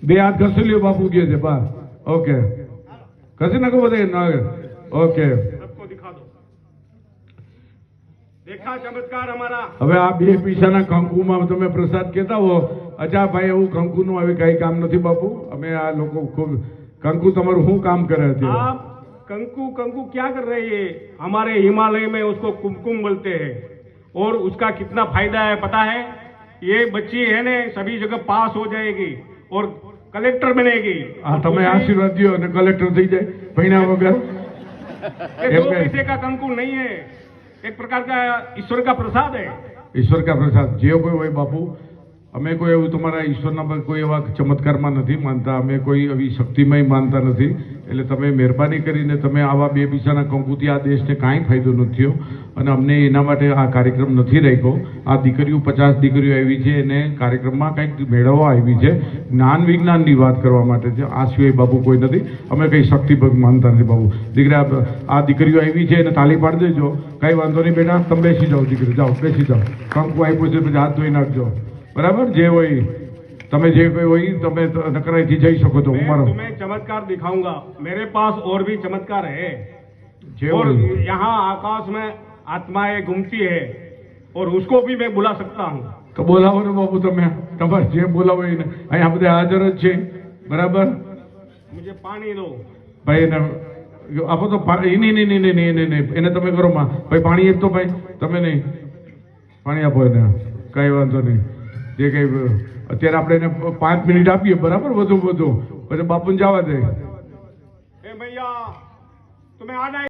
બે હાથ ઘસી લ્યો બાપુ કહે છે બા ઓકે ઘસી નાખો બધા ઓકે सबको दिखा दो देखा चमत्कार हमारा હવે આ બે પૈસાના કંકુમાં તમે પ્રસાદ કહેતા હો અચ્છા ભાઈ એવું કંકુનું હવે કઈ કામ નથી બાપુ અમે આ લોકો ખૂબ કંકુ તમારું શું કામ કરે છે आप कंकु कंकु क्या कर रहे हैं हमारे हिमालय में उसको कुमकुम बोलते हैं और उसका कितना फायदा है पता है ये बच्ची है ने सभी जगह पास हो जाएगी और कलेक्टर बनेगी આ તમે આશીર્વાદ દો અને કલેક્ટર થઈ જાય ભણ્યા વગર ये 2 पैसे का कंकु नहीं है एक प्रकार का ईश्वर का प्रसाद है ઈશ્વર કા પ્રસાદ જે કોઈ હોય બાપુ અમે કોઈ એવું તમારા ઈશ્વરના પર કોઈ એવા ચમત્કારમાં નથી માનતા અમે કોઈ એવી શક્તિમય માનતા નથી એટલે તમે મહેરબાની કરીને તમે આવા બે પૈસાના કંકુથી આ દેશને કાંઈ ફાયદો નથી થયો અને અમને એના માટે આ કાર્યક્રમ નથી રાખ્યો આ દીકરીઓ 50 દીકરીઓ આવી છે એને કાર્યક્રમમાં કંઈક મેળવવા આવી છે જ્ઞાન વિજ્ઞાનની વાત કરવા માટે છે આ સિવાય બાપુ કોઈ નથી અમે કંઈ શક્તિભગ માનતા નથી બાપુ દીકરા આ દીકરીઓ આવી છે એને તાળી પાડી દેજો કાંઈ વાંધો નહીં બેટા તમે બેસી જાઓ દીકરી જાઓ બેસી જાઓ કંકુ આપ્યું છે પછી હાથ ધોઈ નાખજો બરાબર જે હોય તમે જે કોઈ હોય તમે નકરાઈથી જઈ શકો છો मैं तुम्हें चमत्कार दिखाऊंगा मेरे पास और भी चमत्कार है જે और હોય यहाँ आकाश में आत्माएं घूमती है और उसको भी मैं बुला सकता हूँ તો બોલાવો ને બાપુ તમે તમારે જે બોલાવો એને અહીંયા બધા હાજર જ છે બરાબર मुझे पानी दो ભાઈ એને આપો તો નહીં એને તમે કરો માં ભાઈ પાણી આપતો ભાઈ તમે નહીં પાણી આપો એને કઈ વાંધો નહીં જે કઈ અત્યારે આપણે એને 5 મિનિટ આપીએ બરાબર વધુ પછી બાપુને જવા દે ए भैया तुम्हें आना